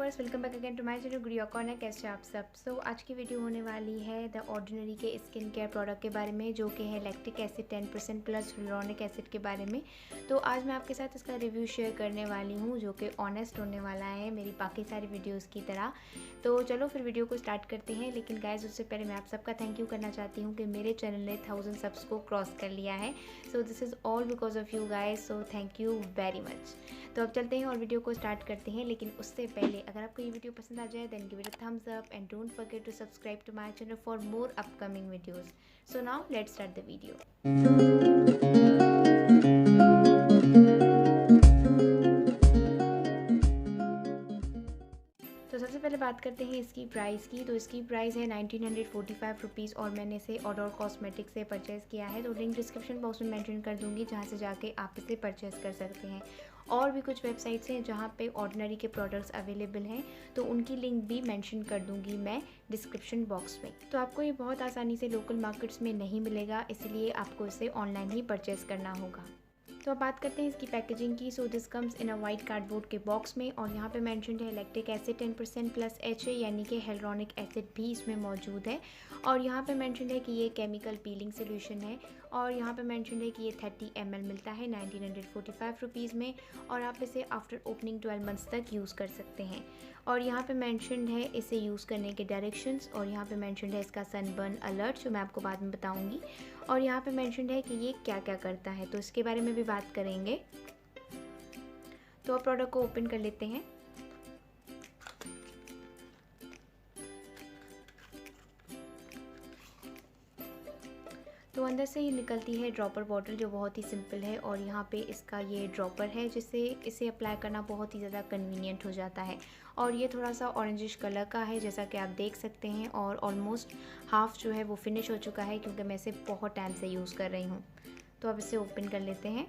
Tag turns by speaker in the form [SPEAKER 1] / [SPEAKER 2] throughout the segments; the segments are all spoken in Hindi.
[SPEAKER 1] Viewers, welcome back again to my channel Gudiya corner. कैसे आप सब। आज की वीडियो होने वाली है द ऑर्डिनरी के स्किन केयर प्रोडक्ट के बारे में, जो कि है lactic acid 10% plus hyaluronic acid के बारे में। तो आज मैं आपके साथ इसका रिव्यू शेयर करने वाली हूँ, जो कि ऑनेस्ट होने वाला है मेरी बाकी सारी वीडियोज़ की तरह। तो चलो फिर वीडियो को स्टार्ट करते हैं। लेकिन गाइस, उससे पहले मैं आप सबका थैंक यू करना चाहती हूँ कि मेरे चैनल ने 1000 सब्स को क्रॉस कर लिया है। So this is all because of you guys, so thank you very much. तो अब चलते हैं और वीडियो को स्टार्ट करते हैं। लेकिन उससे पहले अगर आपको ये वीडियो पसंद आ जाए then give it a thumbs up and don't forget to subscribe to my channel for more upcoming videos. So now let's start the video. तो सबसे पहले बात करते हैं इसकी प्राइस की। तो इसकी प्राइस है 1945 रुपीज़ और मैंने इसे ऑडोर कॉस्मेटिक से परचेज़ किया है। तो लिंक डिस्क्रिप्शन बॉक्स में मेंशन कर दूंगी, जहां से जाके आप इसे परचेज़ कर सकते हैं। और भी कुछ वेबसाइट्स हैं जहां पे ऑर्डिनरी के प्रोडक्ट्स अवेलेबल हैं, तो उनकी लिंक भी मेंशन कर दूंगी मैं डिस्क्रिप्शन बॉक्स में। तो आपको ये बहुत आसानी से लोकल मार्केट्स में नहीं मिलेगा, इसलिए आपको इसे ऑनलाइन ही परचेज़ करना होगा। तो अब बात करते हैं इसकी पैकेजिंग की। So this comes in a white cardboard के बॉक्स में, और यहाँ पे मेंशन्ड है लैक्टिक एसिड 10% प्लस एच है, यानी कि हियालुरोनिक एसिड भी इसमें मौजूद है। और यहाँ पे मेंशन्ड है कि ये केमिकल पीलिंग सोल्यूशन है, और यहाँ पे मेंशन्ड है कि ये 30 ml मिलता है 1945 रुपीज़ में, और आप इसे आफ्टर ओपनिंग 12 मंथ्स तक यूज़ कर सकते हैं। और यहाँ पे मेंशन्ड है इसे यूज़ करने के डायरेक्शंस, और यहाँ पे मेंशन्ड है इसका सनबर्न अलर्ट, जो मैं आपको बाद में बताऊँगी। और यहाँ पे मेंशन्ड है कि ये क्या क्या करता है, तो इसके बारे में भी बात करेंगे। तो अब प्रोडक्ट को ओपन कर लेते हैं। तो अंदर से ही निकलती है ड्रॉपर बॉटल, जो बहुत ही सिंपल है, और यहाँ पे इसका ये ड्रॉपर है, जिससे इसे अप्लाई करना बहुत ही ज़्यादा कन्वीनियंट हो जाता है। और ये थोड़ा सा ऑरेंजिश कलर का है, जैसा कि आप देख सकते हैं, और ऑलमोस्ट हाफ़ जो है वो फिनिश हो चुका है, क्योंकि मैं इसे बहुत टाइम से यूज़ कर रही हूँ। तो अब इसे ओपन कर लेते हैं।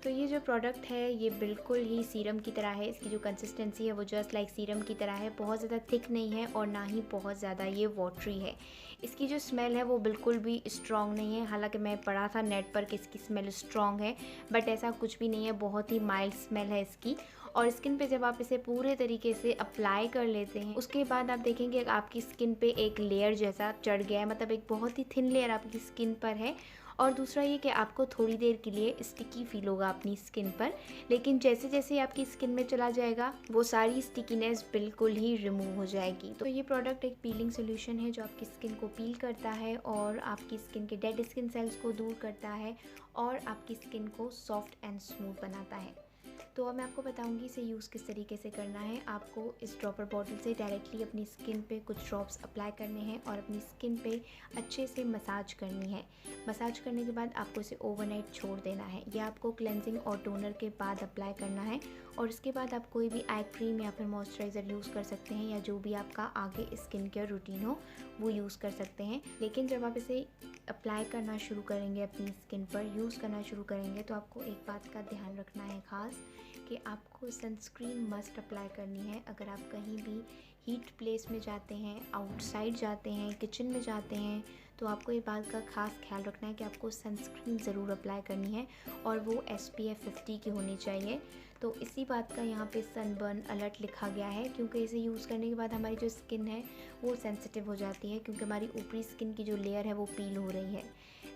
[SPEAKER 1] तो ये जो प्रोडक्ट है ये बिल्कुल ही सीरम की तरह है। इसकी जो कंसिस्टेंसी है वो जस्ट लाइक सीरम की तरह है, बहुत ज़्यादा थिक नहीं है और ना ही बहुत ज़्यादा ये वाटरी है। इसकी जो स्मेल है वो बिल्कुल भी स्ट्रॉन्ग नहीं है। हालांकि मैं पढ़ा था नेट पर कि इसकी स्मेल स्ट्रॉन्ग है, बट ऐसा कुछ भी नहीं है, बहुत ही माइल्ड स्मेल है इसकी। और स्किन पे जब आप इसे पूरे तरीके से अप्लाई कर लेते हैं, उसके बाद आप देखेंगे आपकी स्किन पे एक लेयर जैसा चढ़ गया है, मतलब एक बहुत ही थिन लेयर आपकी स्किन पर है। और दूसरा ये कि आपको थोड़ी देर के लिए स्टिकी फील होगा अपनी स्किन पर, लेकिन जैसे जैसे आपकी स्किन में चला जाएगा वो सारी स्टिकीनेस बिल्कुल ही रिमूव हो जाएगी। तो ये प्रोडक्ट एक पीलिंग सोल्यूशन है, जो आपकी स्किन को पील करता है और आपकी स्किन के डेड स्किन सेल्स को दूर करता है और आपकी स्किन को सॉफ्ट एंड स्मूथ बनाता है। तो अब मैं आपको बताऊंगी इसे यूज़ किस तरीके से करना है। आपको इस ड्रॉपर बॉटल से डायरेक्टली अपनी स्किन पे कुछ ड्रॉप्स अप्लाई करने हैं और अपनी स्किन पे अच्छे से मसाज करनी है। मसाज करने के बाद आपको इसे ओवरनाइट छोड़ देना है। यह आपको क्लेंजिंग और टोनर के बाद अप्लाई करना है, और इसके बाद आप कोई भी आई क्रीम या फिर मॉइस्चराइज़र यूज़ कर सकते हैं, या जो भी आपका आगे स्किन केयर रूटीन हो वो यूज़ कर सकते हैं। लेकिन जब आप इसे अप्लाई करना शुरू करेंगे, अपनी स्किन पर यूज़ करना शुरू करेंगे, तो आपको एक बात का ध्यान रखना है ख़ास, कि आपको सनस्क्रीन मस्ट अप्लाई करनी है। अगर आप कहीं भी हीट प्लेस में जाते हैं, आउटसाइड जाते हैं, किचन में जाते हैं, तो आपको ये बात का खास ख्याल रखना है कि आपको सनस्क्रीन ज़रूर अप्लाई करनी है, और वो SPF 50 की होनी चाहिए। तो इसी बात का यहाँ पे सनबर्न अलर्ट लिखा गया है, क्योंकि इसे यूज़ करने के बाद हमारी जो स्किन है वो सेंसिटिव हो जाती है, क्योंकि हमारी ऊपरी स्किन की जो लेयर है वो पील हो रही है।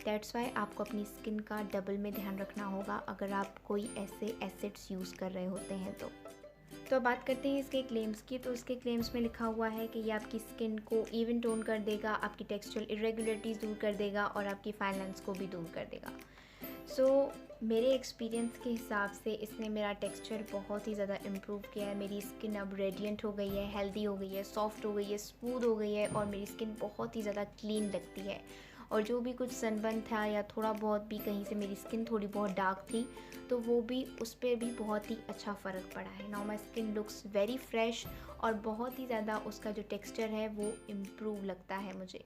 [SPEAKER 1] दैट्स वाई आपको अपनी स्किन का डबल में ध्यान रखना होगा अगर आप कोई ऐसे एसिड्स यूज़ कर रहे होते हैं तो अब बात करते हैं इसके क्लेम्स की। तो इसके क्लेम्स में लिखा हुआ है कि ये आपकी स्किन को इवन टोन कर देगा, आपकी टेक्सचुरल इरेगुलरिटीज़ दूर कर देगा और आपकी फाइन लाइंस को भी दूर कर देगा। सो मेरे एक्सपीरियंस के हिसाब से इसने मेरा टेक्सचर बहुत ही ज़्यादा इम्प्रूव किया है। मेरी स्किन अब रेडिएंट हो गई है, हेल्दी हो गई है, सॉफ्ट हो गई है, स्मूथ हो गई है, और मेरी स्किन बहुत ही ज़्यादा क्लीन लगती है। और जो भी कुछ सनबर्न था या थोड़ा बहुत भी कहीं से मेरी स्किन थोड़ी बहुत डार्क थी, तो वो भी उस पर भी बहुत ही अच्छा फ़र्क पड़ा है। Now my skin looks very fresh, और बहुत ही ज़्यादा उसका जो टेक्सचर है वो इम्प्रूव लगता है मुझे।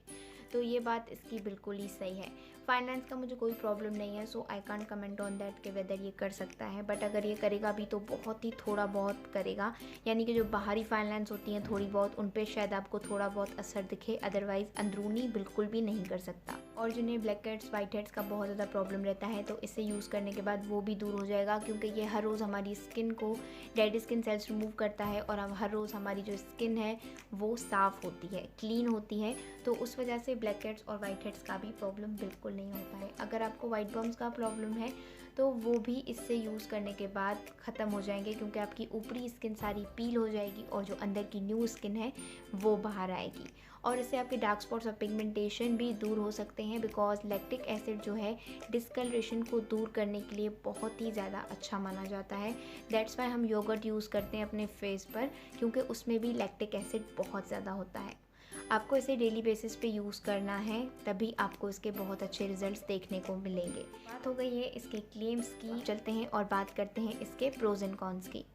[SPEAKER 1] तो ये बात इसकी बिल्कुल ही सही है। फाइनेंस का मुझे कोई प्रॉब्लम नहीं है, so I can't comment on that कि वेदर ये कर सकता है, बट अगर ये करेगा भी तो बहुत ही थोड़ा बहुत करेगा, यानी कि जो बाहरी फाइनेंस होती हैं थोड़ी बहुत, उन पे शायद आपको थोड़ा बहुत असर दिखे, अदरवाइज़ अंदरूनी बिल्कुल भी नहीं कर सकता। और जिन्हें ब्लैक हेड्स वाइट हेड्स का बहुत ज़्यादा प्रॉब्लम रहता है तो इसे यूज़ करने के बाद वो भी दूर हो जाएगा, क्योंकि ये हर रोज़ हमारी स्किन को डेड स्किन सेल्स रिमूव करता है और अब हर रोज़ हमारी जो स्किन है वो साफ़ होती है, क्लीन होती है, तो उस वजह से ब्लैक हेड्स और वाइट हेड्स का भी प्रॉब्लम बिल्कुल नहीं होता है। अगर आपको वाइट बम्स का प्रॉब्लम है तो वो भी इससे यूज़ करने के बाद ख़त्म हो जाएंगे, क्योंकि आपकी ऊपरी स्किन सारी पील हो जाएगी और जो अंदर की न्यू स्किन है वो बाहर आएगी। और इससे आपके डार्क स्पॉट्स और पिगमेंटेशन भी दूर हो सकते हैं, बिकॉज लैक्टिक एसिड जो है डिस्कलरेशन को दूर करने के लिए बहुत ही ज़्यादा अच्छा माना जाता है। दैट्स वाई हम योगर्ट यूज़ करते हैं अपने फेस पर, क्योंकि उसमें भी लैक्टिक एसिड बहुत ज़्यादा होता है। आपको इसे डेली बेसिस पे यूज़ करना है, तभी आपको इसके बहुत अच्छे रिजल्ट्स देखने को मिलेंगे। बात हो गई है इसके क्लेम्स की, चलते हैं और बात करते हैं इसके प्रोज एंड कॉन्स की।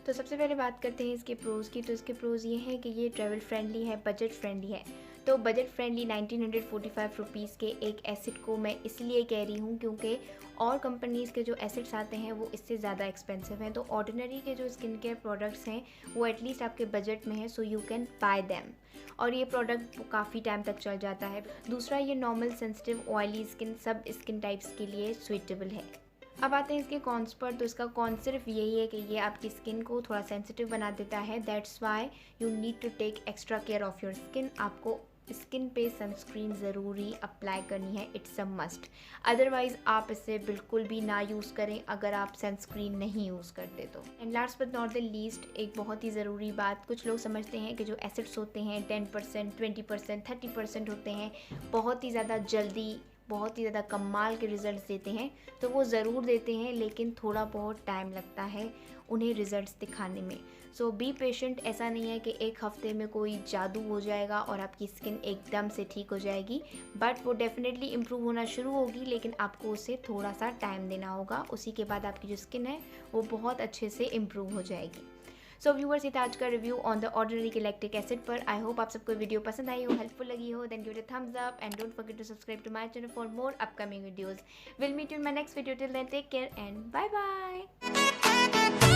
[SPEAKER 1] तो सबसे पहले बात करते हैं इसके प्रोज़ की। तो इसके प्रोज़ ये हैं कि ये ट्रैवल फ्रेंडली है, बजट फ्रेंडली है। तो बजट फ्रेंडली 1945 रुपीज़ के एक एसिड को मैं इसलिए कह रही हूँ क्योंकि और कंपनीज़ के जो एसिड्स आते हैं वो इससे ज़्यादा एक्सपेंसिव हैं। तो ऑर्डिनरी के जो स्किन केयर प्रोडक्ट्स हैं वो एटलीस्ट आपके बजट में है, so you can buy them, और ये प्रोडक्ट काफ़ी टाइम तक चल जाता है। दूसरा, ये नॉर्मल, सेंसिटिव, ऑयली स्किन, सब स्किन टाइप्स के लिए सुइटेबल है। अब आते हैं इसके कॉन्स पर। तो इसका कॉन सिर्फ यही है कि ये आपकी स्किन को थोड़ा सेंसिटिव बना देता है। That's why you need to take extra care of your skin. आपको स्किन पे सनस्क्रीन ज़रूरी अप्लाई करनी है, इट्स अ मस्ट। अदरवाइज़ आप इसे बिल्कुल भी ना यूज़ करें अगर आप सनस्क्रीन नहीं यूज़ करते तो। And last but not the least, एक बहुत ही ज़रूरी बात, कुछ लोग समझते हैं कि जो एसिड्स होते हैं 10%, 20%, 30% होते हैं, बहुत ही ज़्यादा जल्दी, बहुत ही ज़्यादा कमाल के रिज़ल्ट्स देते हैं। तो वो ज़रूर देते हैं, लेकिन थोड़ा बहुत टाइम लगता है उन्हें रिज़ल्ट्स दिखाने में। सो बी पेशेंट। ऐसा नहीं है कि एक हफ्ते में कोई जादू हो जाएगा और आपकी स्किन एकदम से ठीक हो जाएगी, बट वो डेफिनेटली इम्प्रूव होना शुरू होगी, लेकिन आपको उसे थोड़ा सा टाइम देना होगा। उसी के बाद आपकी जो स्किन है वो बहुत अच्छे से इम्प्रूव हो जाएगी। सो व्यूअर्स, ये था आज का रिव्यू ऑन द ऑर्डिनरी के लैक्टिक एसिड पर। आई होप आप सबको वीडियो पसंद आई हो, हेल्पफुल लगी हो। Then give it a thumbs up and don't forget to subscribe to my channel for more upcoming videos. Will meet you in my next video. Till then take care and bye bye.